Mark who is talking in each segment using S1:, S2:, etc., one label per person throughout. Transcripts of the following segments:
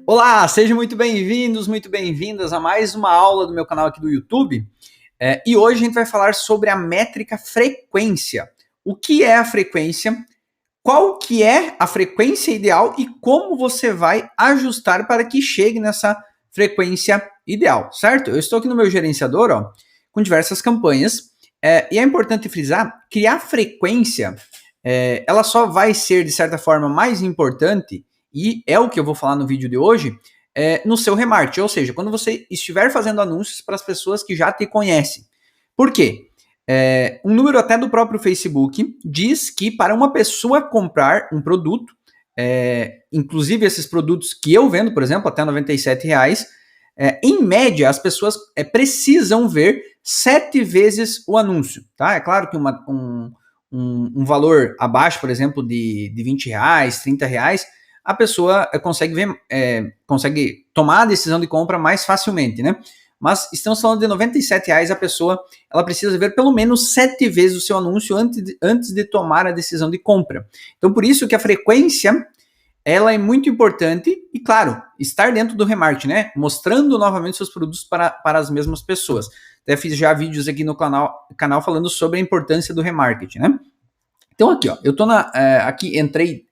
S1: Olá, sejam muito bem-vindos, muito bem-vindas a mais uma aula do meu canal aqui do YouTube. E hoje a gente vai falar sobre a métrica frequência. O que é a frequência? Qual que é a frequência ideal e como você vai ajustar para que chegue nessa frequência ideal, certo? Eu estou aqui no meu gerenciador, ó, com diversas campanhas, e é importante frisar que a frequência, ela só vai ser, de certa forma, mais importante, e é o que eu vou falar no vídeo de hoje, no seu remarketing, ou seja, quando você estiver fazendo anúncios para as pessoas que já te conhecem. Por quê? Um número até do próprio Facebook diz que para uma pessoa comprar um produto, inclusive esses produtos que eu vendo, por exemplo, até R$97, em média, as pessoas precisam ver 7 vezes o anúncio. Tá? É claro que um valor abaixo, por exemplo, de R$20, R$30, a pessoa consegue ver, consegue tomar a decisão de compra mais facilmente, né? Mas estamos falando de R$97, a pessoa ela precisa ver pelo menos 7 vezes o seu anúncio antes de tomar a decisão de compra. Então, por isso que a frequência ela é muito importante e, claro, estar dentro do remarketing, né? Mostrando novamente seus produtos para as mesmas pessoas. Até fiz já vídeos aqui no canal falando sobre a importância do remarketing, né? Então, aqui, ó, eu tô aqui, entrei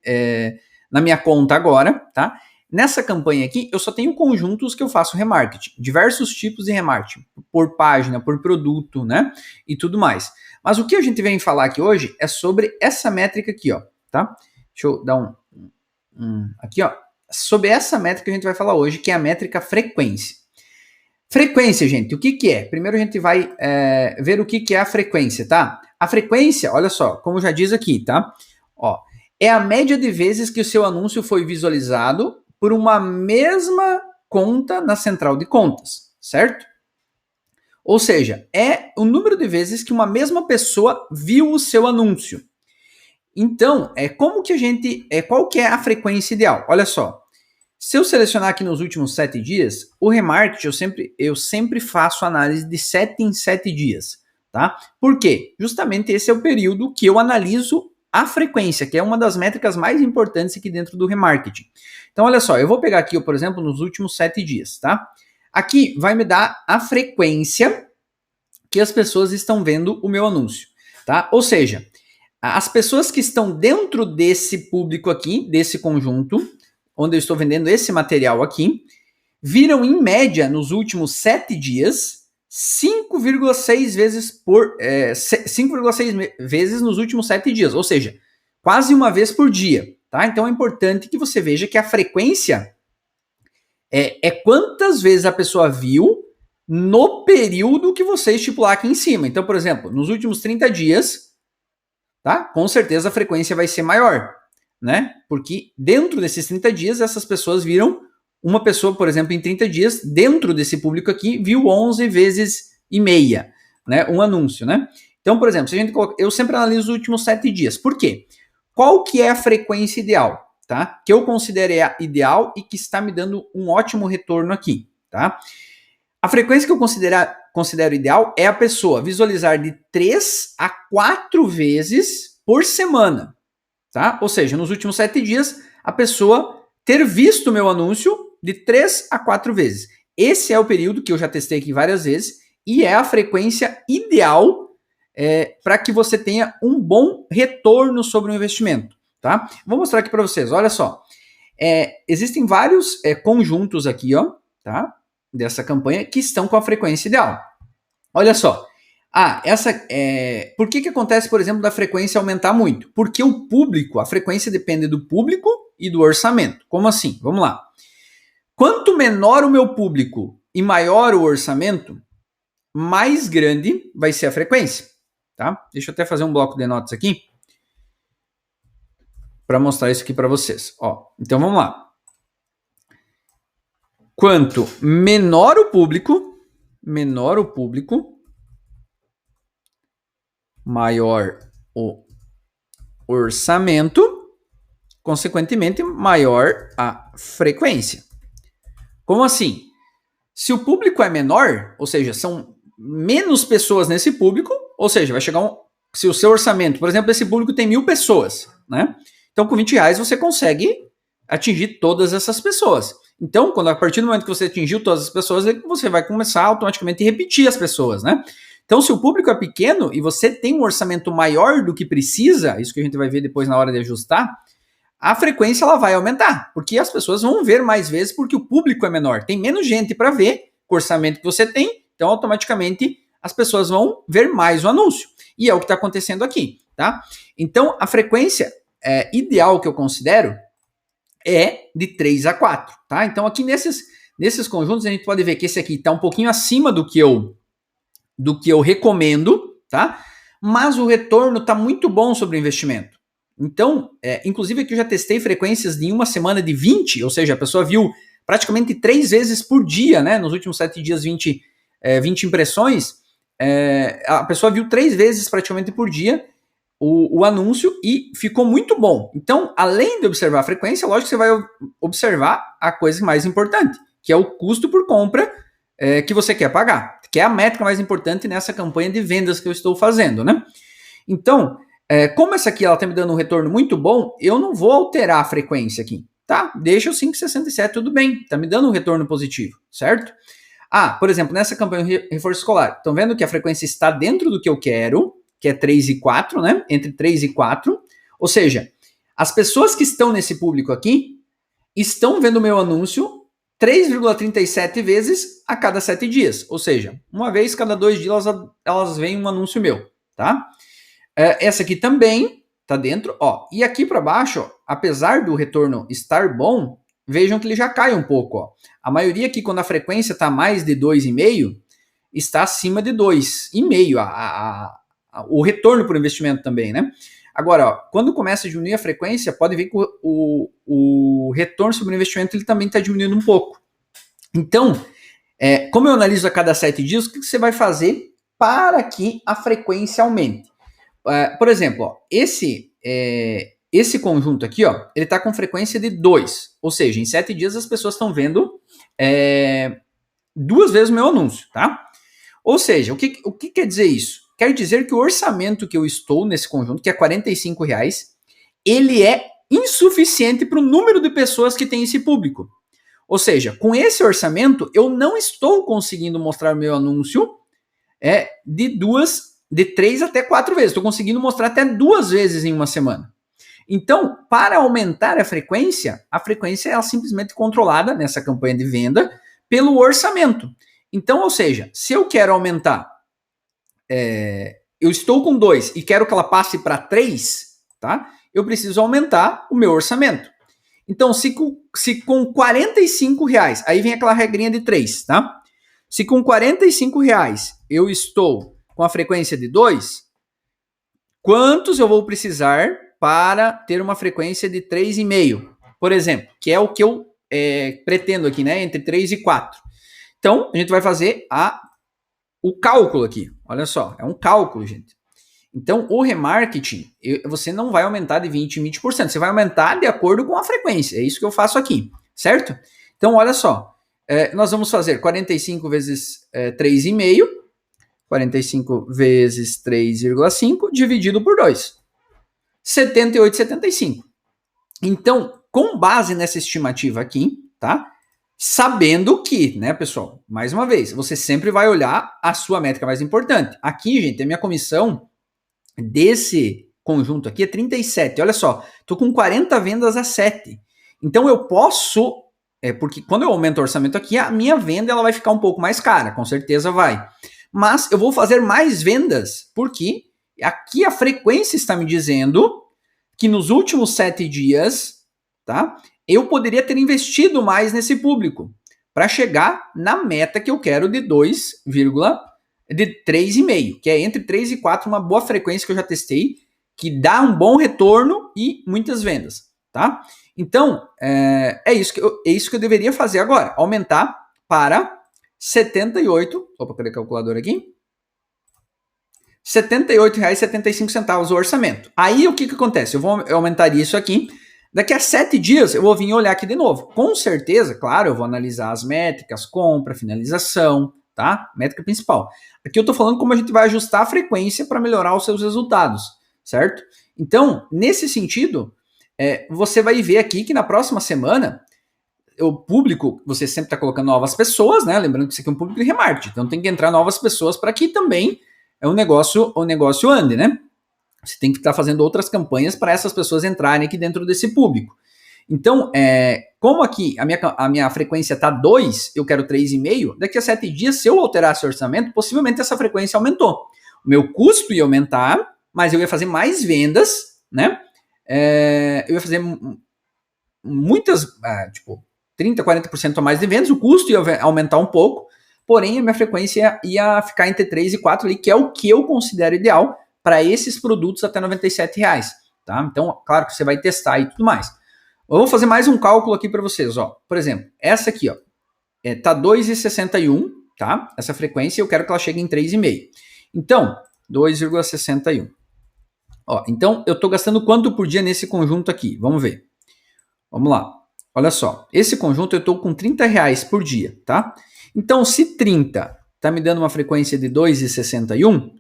S1: na minha conta agora, tá? Nessa campanha aqui, eu só tenho conjuntos que eu faço remarketing, diversos tipos de remarketing, por página, por produto, né? E tudo mais. Mas o que a gente vem falar aqui hoje é sobre essa métrica aqui, ó, tá? Deixa eu dar aqui, ó. Sobre essa métrica que a gente vai falar hoje, que é a métrica frequência. Frequência, gente, o que que é? Primeiro a gente vai ver o que que é a frequência, tá? A frequência, olha só, como já diz aqui, tá? Ó, é a média de vezes que o seu anúncio foi visualizado por uma mesma conta na central de contas, certo? Ou seja, é o número de vezes que uma mesma pessoa viu o seu anúncio. Então, como que a gente, qual que é a frequência ideal? Olha só, se eu selecionar aqui nos últimos 7 dias, o remarketing eu sempre faço análise de 7 em 7 dias, tá? Por quê? Justamente esse é o período que eu analiso a frequência, que é uma das métricas mais importantes aqui dentro do remarketing. Então, olha só, eu vou pegar aqui, por exemplo, nos últimos 7 dias, tá? Aqui vai me dar a frequência que as pessoas estão vendo o meu anúncio, tá? Ou seja, as pessoas que estão dentro desse público aqui, desse conjunto, onde eu estou vendendo esse material aqui, viram em média nos últimos 7 dias 5,6 vezes 5,6 vezes nos últimos 7 dias, ou seja, quase uma vez por dia, tá? Então é importante que você veja que a frequência é quantas vezes a pessoa viu no período que você estipular aqui em cima. Então, por exemplo, nos últimos 30 dias, tá? Com certeza a frequência vai ser maior, né? Porque dentro desses 30 dias, essas pessoas viram uma pessoa, por exemplo, em 30 dias, dentro desse público aqui, viu 11 vezes e meia, né? Um anúncio, né? Então, por exemplo, se a gente coloca, eu sempre analiso os últimos 7 dias. Por quê? Qual que é a frequência ideal, tá? Que eu considero a ideal e que está me dando um ótimo retorno aqui, tá? A frequência que eu considero ideal é a pessoa visualizar de 3 a 4 vezes por semana, tá? Ou seja, nos últimos 7 dias, a pessoa ter visto o meu anúncio de 3 a 4 vezes. Esse é o período que eu já testei aqui várias vezes e é a frequência ideal para que você tenha um bom retorno sobre o investimento, tá? Vou mostrar aqui para vocês, olha só. Existem vários conjuntos aqui, ó, tá? Dessa campanha que estão com a frequência ideal. Olha só. Por que acontece, por exemplo, da frequência aumentar muito? Porque o público, a frequência depende do público e do orçamento. Como assim? Vamos lá. Quanto menor o meu público e maior o orçamento, mais grande vai ser a frequência, tá? Deixa eu até fazer um bloco de notas aqui para mostrar isso aqui para vocês. Ó, então vamos lá. Quanto menor o público, maior o orçamento, consequentemente, maior a frequência. Como assim? Se o público é menor, ou seja, são menos pessoas nesse público, ou seja, vai chegar se o seu orçamento, por exemplo, esse público tem 1.000 pessoas, né? Então, com R$20 você consegue atingir todas essas pessoas. Então, a partir do momento que você atingiu todas as pessoas, você vai começar automaticamente a repetir as pessoas, né? Então, se o público é pequeno e você tem um orçamento maior do que precisa, isso que a gente vai ver depois na hora de ajustar, a frequência ela vai aumentar, porque as pessoas vão ver mais vezes porque o público é menor. Tem menos gente para ver com o orçamento que você tem, então automaticamente as pessoas vão ver mais o anúncio. E é o que está acontecendo aqui, tá? Então, a frequência ideal que eu considero é de 3 a 4, tá? Então, aqui nesses conjuntos, a gente pode ver que esse aqui está um pouquinho acima do que eu recomendo, tá? Mas o retorno está muito bom sobre o investimento. Então, inclusive aqui eu já testei frequências de uma semana de 20, ou seja, a pessoa viu praticamente 3 vezes por dia, né? Nos últimos 7 dias, 20 impressões. A pessoa viu 3 vezes praticamente por dia o anúncio e ficou muito bom. Então, além de observar a frequência, lógico que você vai observar a coisa mais importante, que é o custo por compra que você quer pagar, que é a métrica mais importante nessa campanha de vendas que eu estou fazendo, né? Então, como essa aqui ela está me dando um retorno muito bom, eu não vou alterar a frequência aqui, tá? Deixa o 5,67, tudo bem, está me dando um retorno positivo, certo? Por exemplo, nessa campanha de reforço escolar, estão vendo que a frequência está dentro do que eu quero, que é 3 e 4, né? Entre 3 e 4. Ou seja, as pessoas que estão nesse público aqui estão vendo o meu anúncio 3,37 vezes a cada 7 dias. Ou seja, uma vez cada 2 dias elas veem um anúncio meu, tá? Essa aqui também tá dentro, ó. E aqui para baixo, ó, apesar do retorno estar bom, vejam que ele já cai um pouco, ó. A maioria aqui, quando a frequência tá mais de 2,5, está acima de 2,5 o retorno por investimento também, né? Agora, ó, quando começa a diminuir a frequência, pode ver que o retorno sobre o investimento ele também está diminuindo um pouco. Então, como eu analiso a cada 7 dias, o que você vai fazer para que a frequência aumente? Por exemplo, ó, esse conjunto aqui, ó, ele está com frequência de 2. Ou seja, em 7 dias as pessoas estão vendo 2 vezes o meu anúncio, tá? Ou seja, o que quer dizer isso? Quer dizer que o orçamento que eu estou nesse conjunto, que é R$45, ele é insuficiente para o número de pessoas que tem esse público. Ou seja, com esse orçamento, eu não estou conseguindo mostrar meu anúncio de 3 até 4 vezes. Estou conseguindo mostrar até 2 vezes em uma semana. Então, para aumentar a frequência é simplesmente controlada nessa campanha de venda pelo orçamento. Então, ou seja, se eu quero aumentar, eu estou com 2 e quero que ela passe para 3, tá? Eu preciso aumentar o meu orçamento. Então, se com R$45, aí vem aquela regrinha de 3, tá? Se com R$45 eu estou com a frequência de 2, quantos eu vou precisar para ter uma frequência de 3,5, por exemplo, que é o que eu pretendo aqui, né? Entre 3 e 4. Então, a gente vai fazer o cálculo aqui. Olha só, é um cálculo, gente. Então, o remarketing, você não vai aumentar de 20% em 20%. Você vai aumentar de acordo com a frequência. É isso que eu faço aqui, certo? Então, olha só. Nós vamos fazer 45 vezes 3,5. 45 vezes 3,5 dividido por 2. 78,75. Então, com base nessa estimativa aqui, tá? Sabendo que, né, pessoal, mais uma vez, você sempre vai olhar a sua métrica mais importante. Aqui, gente, a minha comissão desse conjunto aqui é 37. Olha só, tô com 40 vendas a 7. Então eu posso, porque quando eu aumento o orçamento aqui, a minha venda ela vai ficar um pouco mais cara, com certeza vai. Mas eu vou fazer mais vendas, porque aqui a frequência está me dizendo que nos últimos 7 dias, tá? Eu poderia ter investido mais nesse público para chegar na meta que eu quero de 3,5, que é entre 3 e 4, uma boa frequência que eu já testei, que dá um bom retorno e muitas vendas, tá? Então, é isso que eu deveria fazer agora, aumentar para 78, opa, cadê a calculadora aqui? R$ 78,75 o orçamento. Aí o que acontece? Eu aumentaria isso aqui. Daqui a 7 dias eu vou vir olhar aqui de novo. Com certeza, claro, eu vou analisar as métricas, compra, finalização, tá? Métrica principal. Aqui eu tô falando como a gente vai ajustar a frequência para melhorar os seus resultados, certo? Então, nesse sentido, você vai ver aqui que na próxima semana, o público, você sempre está colocando novas pessoas, né? Lembrando que isso aqui é um público de remarketing, então tem que entrar novas pessoas para que também o negócio ande, né? Você tem que estar fazendo outras campanhas para essas pessoas entrarem aqui dentro desse público. Então, como aqui a minha frequência está 2, eu quero 3,5, daqui a 7 dias, se eu alterar esse orçamento, possivelmente essa frequência aumentou. O meu custo ia aumentar, mas eu ia fazer mais vendas, né? Eu ia fazer muitas, tipo, 30%, 40% a mais de vendas, o custo ia aumentar um pouco, porém a minha frequência ia ficar entre 3 e 4 ali, que é o que eu considero ideal para esses produtos até R$97, tá? Então, claro que você vai testar e tudo mais. Eu vou fazer mais um cálculo aqui para vocês, ó. Por exemplo, essa aqui, ó, tá 2,61, tá? Essa frequência, eu quero que ela chegue em 3,5. Então, 2,61. Ó, então, eu estou gastando quanto por dia nesse conjunto aqui? Vamos ver. Vamos lá. Olha só. Esse conjunto eu estou com R$30 por dia, tá? Então, se 30 está me dando uma frequência de 2,61,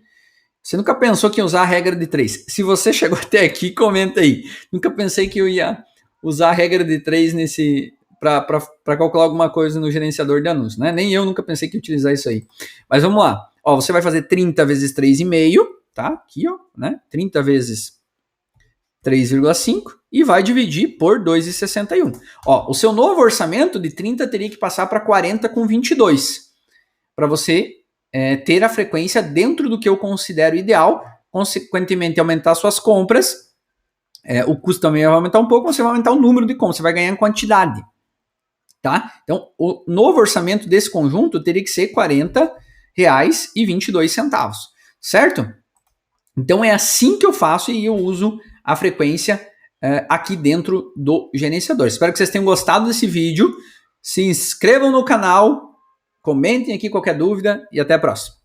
S1: você nunca pensou que ia usar a regra de 3. Se você chegou até aqui, comenta aí. Nunca pensei que eu ia usar a regra de 3 para calcular alguma coisa no gerenciador de anúncios, né? Nem eu nunca pensei que ia utilizar isso aí. Mas vamos lá. Ó, você vai fazer 30 vezes 3,5, tá? Aqui, ó, né? 30 vezes 3,5 e vai dividir por 2,61. Ó, o seu novo orçamento de 30 teria que passar para 40,22 para você ter a frequência dentro do que eu considero ideal, consequentemente aumentar suas compras, o custo também vai aumentar um pouco, mas você vai aumentar o número de compras, você vai ganhar em quantidade, tá? Então, o novo orçamento desse conjunto teria que ser R$40,22, certo? Então, é assim que eu faço e eu uso a frequência aqui dentro do gerenciador. Espero que vocês tenham gostado desse vídeo. Se inscrevam no canal, comentem aqui qualquer dúvida e até a próxima.